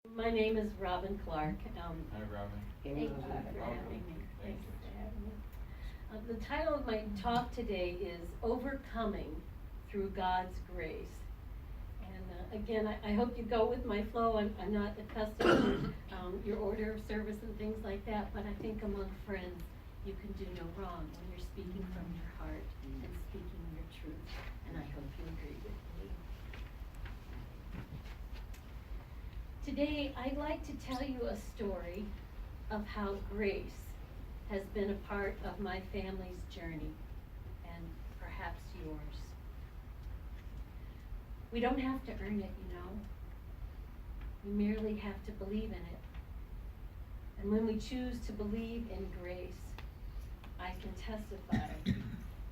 My name is Robin Clark. Hi, Robin. Thank you for having me. Thank Thanks you. for having me. The title of my talk today is Overcoming Through God's Grace. And again, I hope you go with my flow. I'm not accustomed to your order of service and things like that, but I think among friends you can do no wrong when you're speaking from your heart and speaking your truth. And I hope you agree with me. Today, I'd like to tell you a story of how grace has been a part of my family's journey, and perhaps yours. We don't have to earn it, you know. We merely have to believe in it. And when we choose to believe in grace, I can testify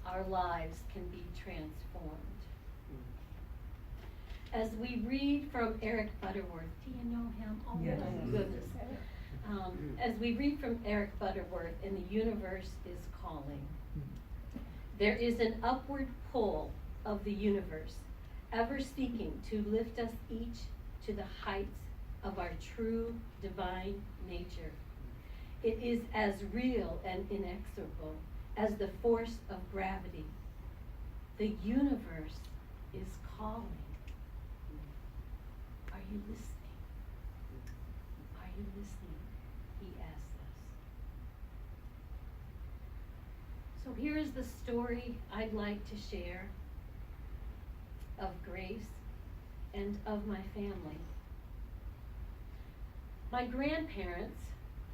our lives can be transformed. As we read from Eric Butterworth, do you know him? Oh, Yes. my goodness. As we read from Eric Butterworth in The Universe is Calling, there is an upward pull of the universe, ever seeking to lift us each to the heights of our true divine nature. It is as real and inexorable as the force of gravity. The universe is calling. Are you listening? Are you listening? He asks us. So here is the story I'd like to share of grace and of my family. My grandparents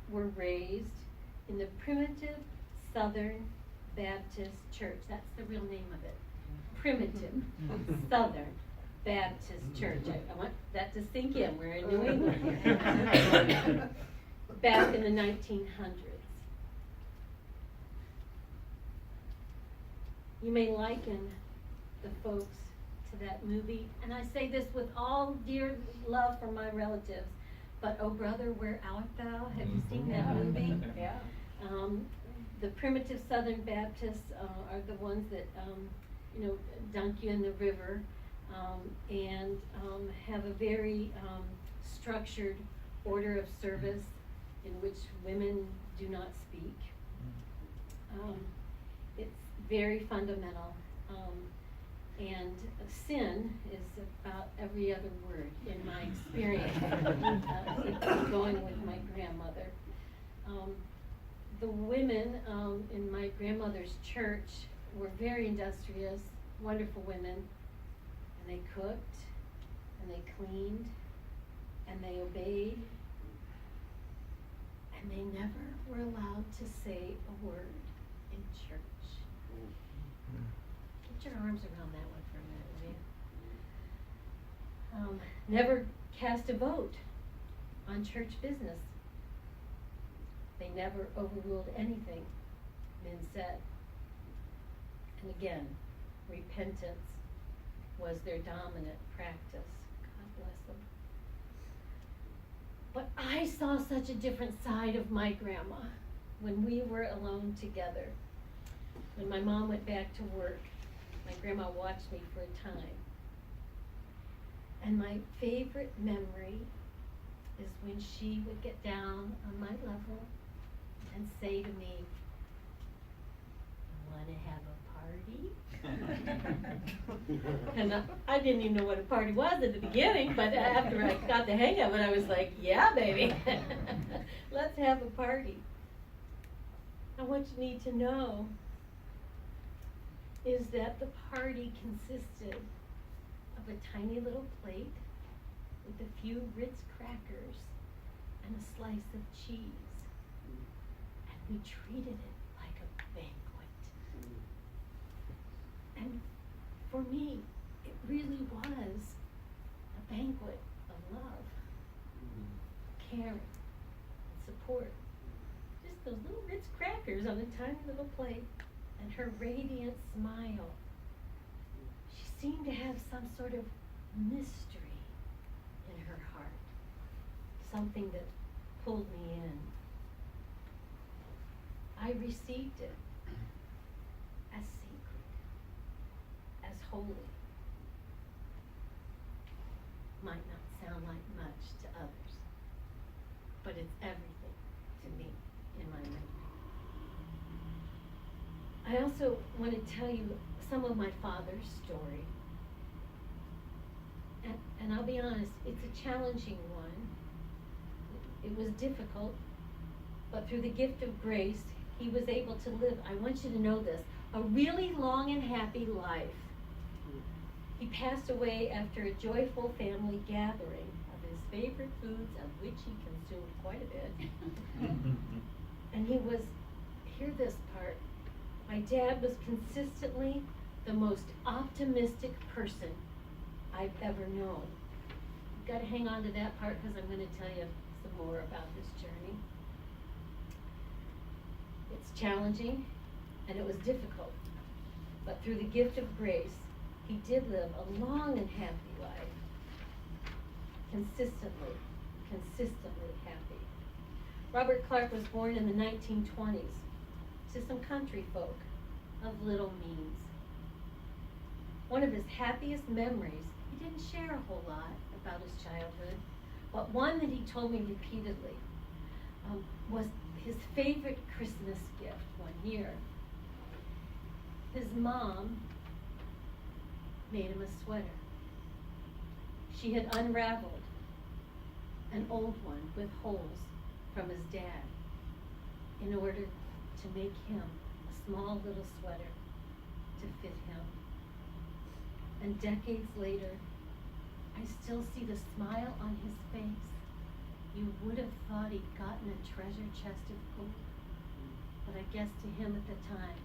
were raised in the primitive Southern Baptist Church. That's the real name of it. Primitive Southern Baptist Church. I want that to sink in. We're in New England. Back in the 1900s. You may liken the folks to that movie, and I say this with all dear love for my relatives, but Oh Brother, Where Art Thou? Have you seen that movie? Yeah. The primitive Southern Baptists are the ones that dunk you in the river. And have a very structured order of service in which women do not speak. It's very fundamental, and sin is about every other word in my experience, going with my grandmother. The women in my grandmother's church were very industrious, wonderful women. And they cooked, and they cleaned, and they obeyed, and they never were allowed to say a word in church. Get your arms around that one for a minute, will you? Never cast a vote on church business. They never overruled anything men said. And again, repentance was their dominant practice. God bless them. But I saw such a different side of my grandma when we were alone together. When my mom went back to work, my grandma watched me for a time. And my favorite memory is when she would get down on my level and say to me, "Want to have a party?" And I didn't even know what a party was at the beginning, but after I got the hang of it, I was like, yeah, baby, let's have a party. And what you need to know is that the party consisted of a tiny little plate with a few Ritz crackers and a slice of cheese. And we treated it like a banquet. And for me, it really was a banquet of love, caring, and support. Just those little Ritz crackers on a tiny little plate, and her radiant smile. She seemed to have some sort of mystery in her heart, something that pulled me in. I received it as sacred, as holy. Might not sound like much to others, but it's everything to me in my memory. I also want to tell you some of my father's story. And I'll be honest, it's a challenging one. It was difficult, but through the gift of grace, he was able to live, I want you to know this, a really long and happy life. He passed away after a joyful family gathering of his favorite foods, of which he consumed quite a bit. And he was, hear this part, my dad was consistently the most optimistic person I've ever known. You've got to hang on to that part because I'm going to tell you some more about this journey. It's challenging and it was difficult, but through the gift of grace, he did live a long and happy life. Consistently happy. Robert Clark was born in the 1920s to some country folk of little means. One of his happiest memories, he didn't share a whole lot about his childhood, but one that he told me repeatedly was his favorite Christmas gift one year. His mom made him a sweater. She had unraveled an old one with holes from his dad in order to make him a small little sweater to fit him. And decades later, I still see the smile on his face. You would have thought he'd gotten a treasure chest of gold. But I guess to him at the time,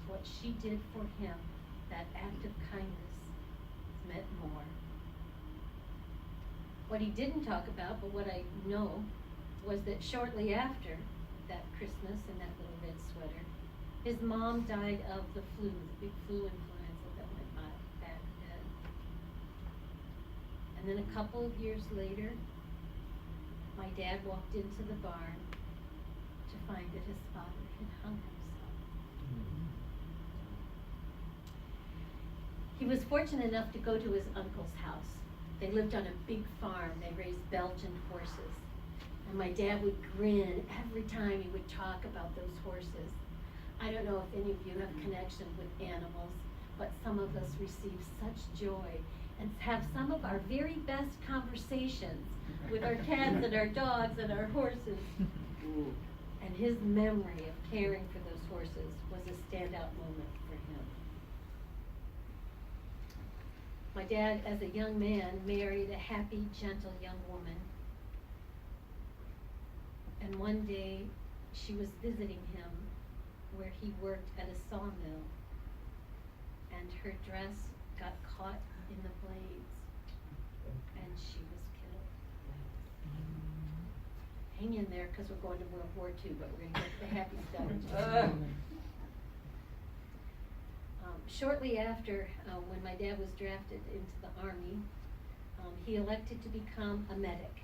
what she did for him, that act of kindness, meant more. What he didn't talk about, but what I know, was that shortly after that Christmas and that little red sweater, his mom died of the flu, the big flu influenza that went back then. And then a couple of years later, my dad walked into the barn to find that his father had hung himself. He was fortunate enough to go to his uncle's house. They lived on a big farm. They raised Belgian horses. And my dad would grin every time he would talk about those horses. I don't know if any of you have a connection with animals, but some of us receive such joy and have some of our very best conversations with our cats and our dogs and our horses. And his memory of caring for those horses was a standout moment for him. My dad, as a young man, married a happy, gentle young woman. And one day, she was visiting him where he worked at a sawmill, and her dress got caught in the blades, and she was killed. Hang in there, because we're going to World War II, but we're going to get to the happy stuff. Shortly after, when my dad was drafted into the Army, he elected to become a medic.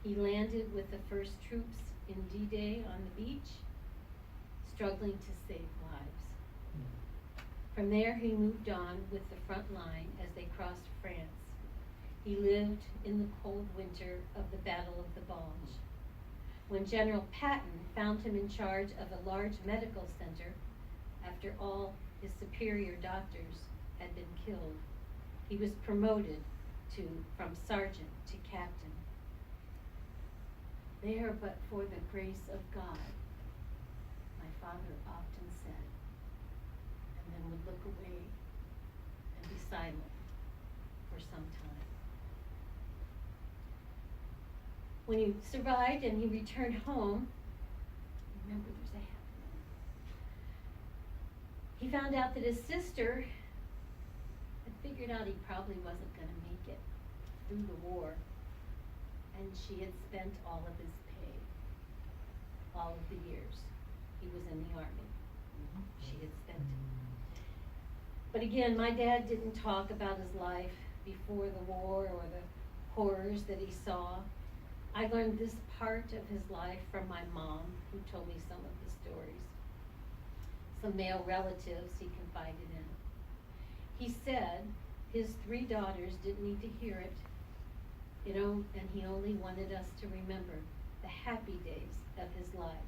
He landed with the first troops in D-Day on the beach, struggling to save lives. From there, he moved on with the front line as they crossed France. He lived in the cold winter of the Battle of the Bulge. When General Patton found him in charge of a large medical center, after all his superior doctors had been killed, he was promoted from sergeant to captain. There, but for the grace of God, my father often said, and then would look away and be silent for some time. When he survived and he returned home, remember there's a happy one. He found out that his sister had figured out he probably wasn't going to make it through the war, and she had spent all of his pay, all of the years he was in the Army. She had spent it. But again, my dad didn't talk about his life before the war or the horrors that he saw. I learned this part of his life from my mom, who told me some of the stories. Some male relatives he confided in. He said his 3 daughters didn't need to hear it, and he only wanted us to remember the happy days of his life.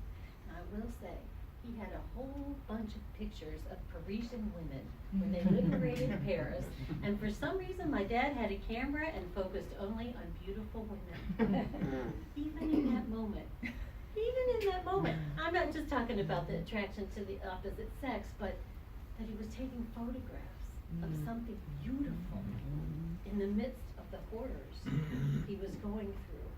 And I will say, he had a whole bunch of pictures of Parisian women when they liberated Paris. And for some reason, my dad had a camera and focused only on beautiful women. Even in that moment. Even in that moment. I'm not just talking about the attraction to the opposite sex, but that he was taking photographs of something beautiful in the midst of the horrors he was going through.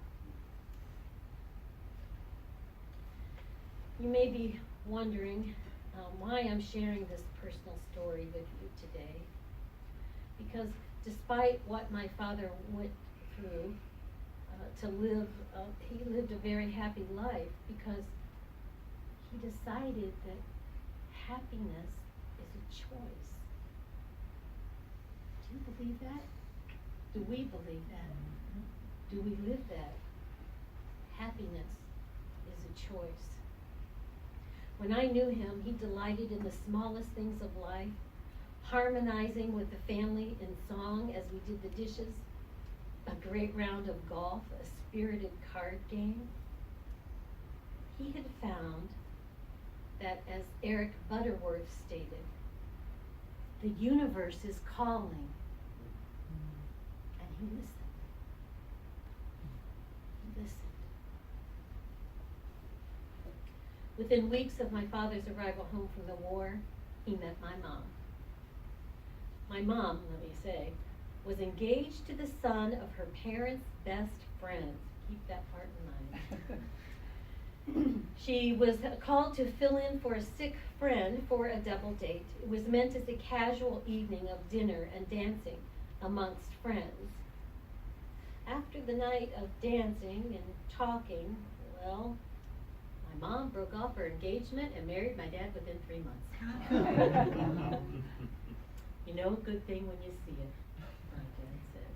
You may be wondering why I'm sharing this personal story with you today. Because despite what my father went through he lived a very happy life because he decided that happiness is a choice. Do you believe that? Do we believe that? Do we live that? Happiness is a choice. When I knew him, he delighted in the smallest things of life, harmonizing with the family in song as we did the dishes, a great round of golf, a spirited card game. He had found that, as Eric Butterworth stated, the universe is calling, and he listened. He listened. Within weeks of my father's arrival home from the war, he met my mom. My mom, let me say, was engaged to the son of her parents' best friend. Keep that part in mind. She was called to fill in for a sick friend for a double date. It was meant as a casual evening of dinner and dancing amongst friends. After the night of dancing and talking, well, my mom broke off her engagement and married my dad within 3 months. You know a good thing when you see it, my dad said.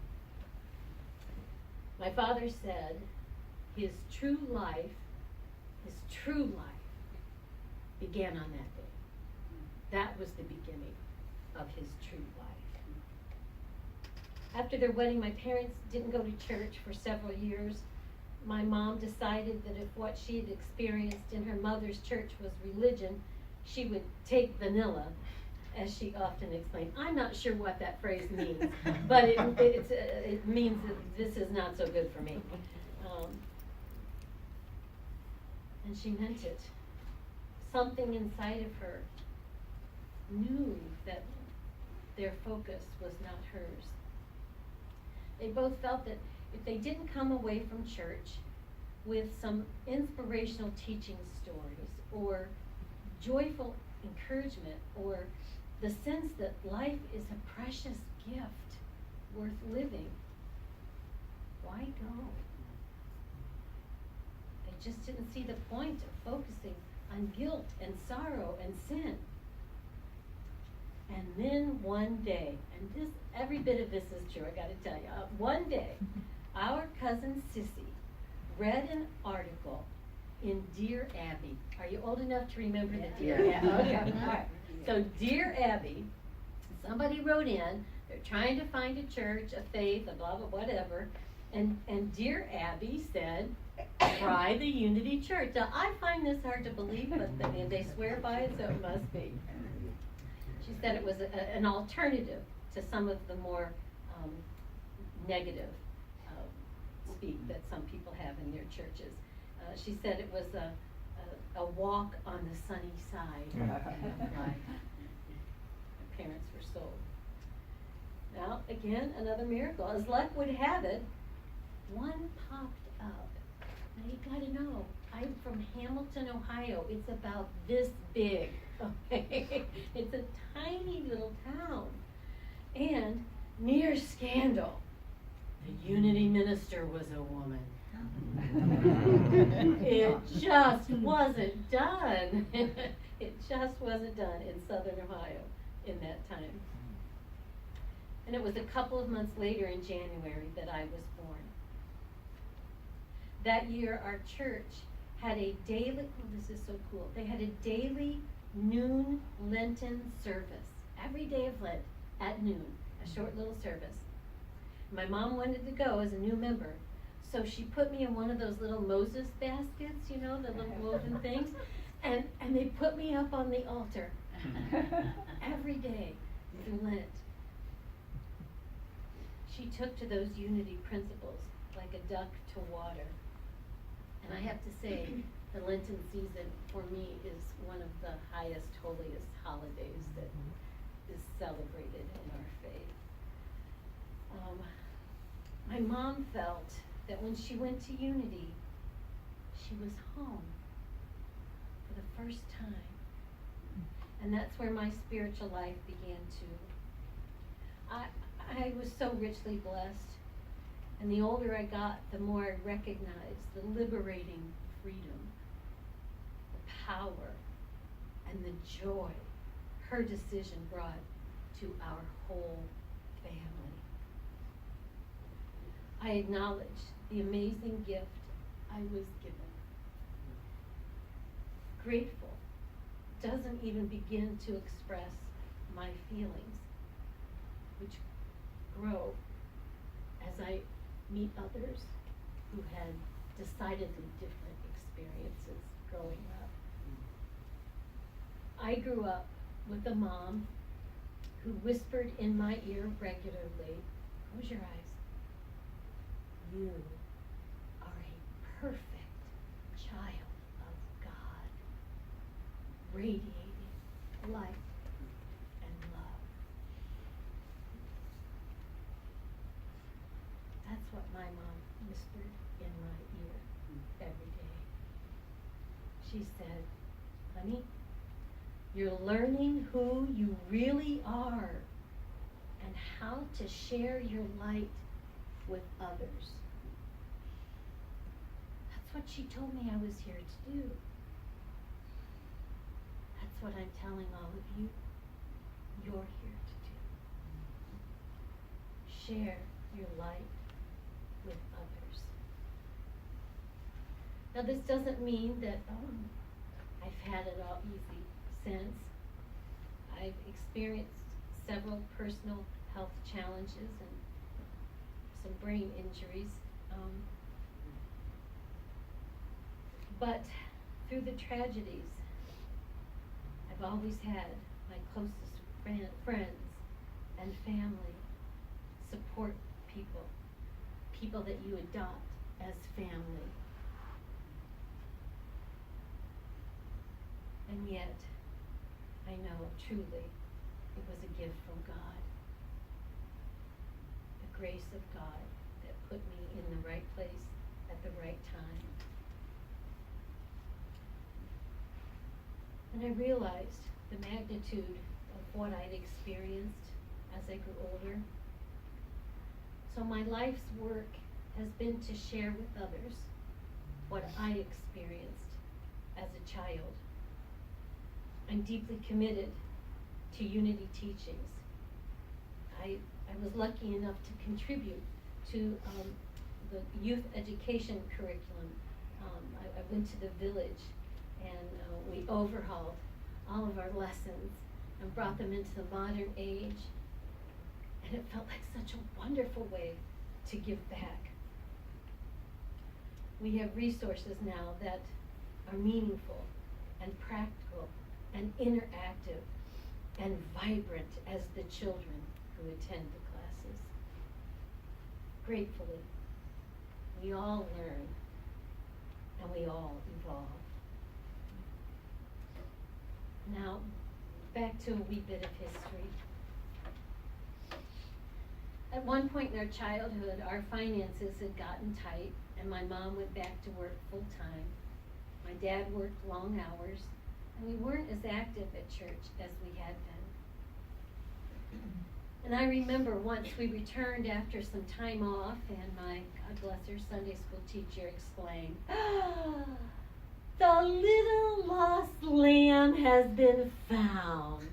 My father said his true life began on that day. That was the beginning of his true life. After their wedding, my parents didn't go to church for several years. My mom decided that if what she had experienced in her mother's church was religion, she would take vanilla, as she often explained. I'm not sure what that phrase means, but it means that this is not so good for me. And she meant it. Something inside of her knew that their focus was not hers. They both felt that if they didn't come away from church with some inspirational teaching stories or joyful encouragement or the sense that life is a precious gift worth living, why go? They just didn't see the point of focusing on guilt and sorrow and sin. And then one day, and this, every bit of this is true, I gotta tell you, one day, our cousin Sissy read an article in Dear Abby. Are you old enough to remember the Dear Abby? Okay, all right. So Dear Abby, somebody wrote in, they're trying to find a church, a faith, a blah, blah, whatever, and Dear Abby said, try the Unity Church. Now, I find this hard to believe, but they swear by it, so it must be. She said it was an alternative to some of the more negative speak that some people have in their churches. She said it was a walk on the sunny side of life. My parents were sold. Now, again, another miracle. As luck would have it, one popped up. Now, you gotta know, I'm from Hamilton, Ohio. It's about this big, okay? It's a tiny little town. And near scandal, the Unity minister was a woman. It just wasn't done. It just wasn't done in Southern Ohio in that time. And it was a couple of months later in January that I was born. That year, our church had a daily, oh, this is so cool, they had a daily noon Lenten service, every day of Lent at noon, a short little service. My mom wanted to go as a new member, So she put me in one of those little Moses baskets, you know, the little woven things, and they put me up on the altar every day through Lent. She took to those unity principles like a duck to water. And I have to say, the Lenten season for me is one of the highest, holiest holidays that is celebrated in our faith. My mom felt that when she went to Unity, she was home for the first time. And that's where my spiritual life began too. I was so richly blessed. And the older I got, the more I recognized the liberating freedom, the power, and the joy her decision brought to our whole family. I acknowledge the amazing gift I was given. Grateful doesn't even begin to express my feelings, which grow as I meet others who had decidedly different experiences growing up. I grew up with a mom who whispered in my ear regularly, close your eyes, you are a perfect child of God, radiating light and love. That's what my mom whispered in my ear every day. She said, honey, you're learning who you really are and how to share your light with others. That's what she told me I was here to do. That's what I'm telling all of you, you're here to do. Share your light with others. Now this doesn't mean that I've had it all easy since. I've experienced several personal health challenges and some brain injuries. But through the tragedies, I've always had my closest friends and family, support people that you adopt as family. And yet, I know truly it was a gift from God. The grace of God that put me in the right place at the right time. And I realized the magnitude of what I'd experienced as I grew older. So my life's work has been to share with others what I experienced as a child. I'm deeply committed to Unity teachings. I was lucky enough to contribute to the youth education curriculum. I went to the village and we overhauled all of our lessons and brought them into the modern age. And it felt like such a wonderful way to give back. We have resources now that are meaningful and practical and interactive and vibrant as the children who attend the classes. Gratefully, we all learn and we all evolve. Now, back to a wee bit of history. At one point in our childhood, our finances had gotten tight and my mom went back to work full time. My dad worked long hours and we weren't as active at church as we had been. And I remember once we returned after some time off and my, God bless her, Sunday school teacher explained, the little lost lamb has been found.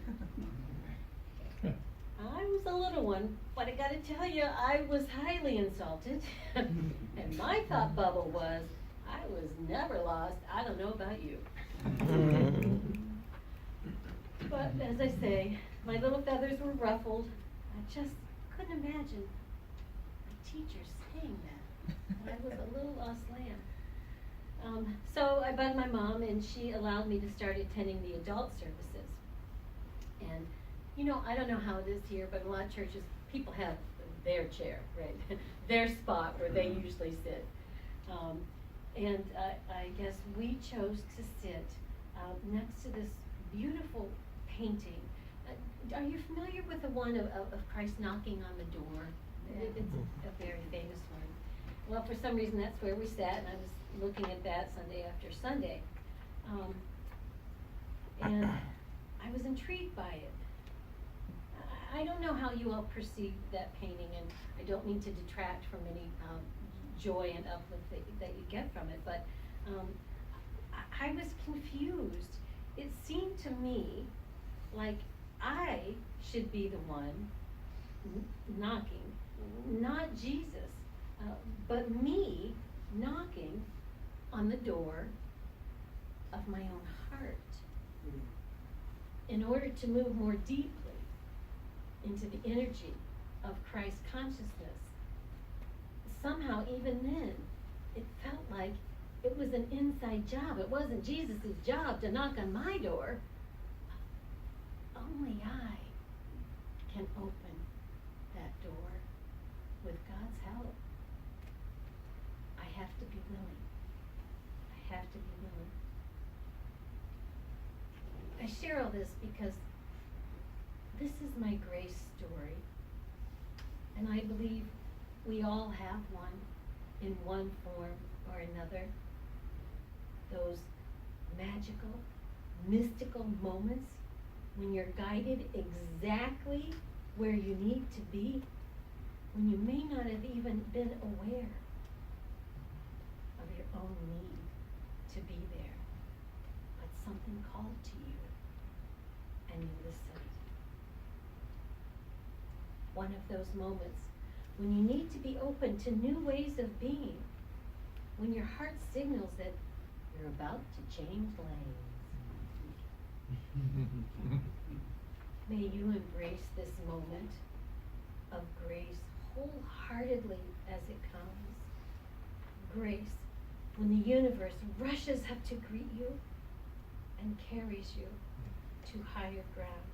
I was a little one, but I gotta tell you, I was highly insulted. And my thought bubble was, I was never lost. I don't know about you. But as I say, my little feathers were ruffled. I just couldn't imagine a teacher saying that. I was a little lost lamb. So I bugged my mom, and she allowed me to start attending the adult services. And, you know, I don't know how it is here, but in a lot of churches, people have their chair, right? Their spot where they usually sit. And I guess we chose to sit next to this beautiful painting. Are you familiar with the one of Christ knocking on the door? It's a very famous one. Well, for some reason, that's where we sat, and I was looking at that Sunday after Sunday. And I was intrigued by it. I don't know how you all perceive that painting, and I don't mean to detract from any joy and uplift that you get from it, but I was confused. It seemed to me like I should be the one knocking, not Jesus, but me knocking on the door of my own heart in order to move more deeply into the energy of Christ consciousness. Somehow, even then, it felt like it was an inside job. It wasn't Jesus' job to knock on my door. Only I can open that door with God's help. I have to be willing. I have to be willing. I share all this because this is my grace story, and I believe we all have one in one form or another. Those magical, mystical moments when you're guided exactly where you need to be, when you may not have even been aware of your own need to be there, but something called to you and you listened. One of those moments when you need to be open to new ways of being, when your heart signals that you're about to change lanes. May you embrace this moment of grace wholeheartly as it comes. Grace, when the universe rushes up to greet you and carries you to higher ground.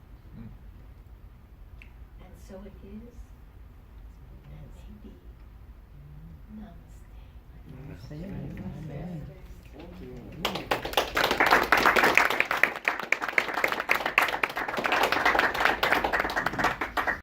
And so it is, and it may be. Namaste. Namaste.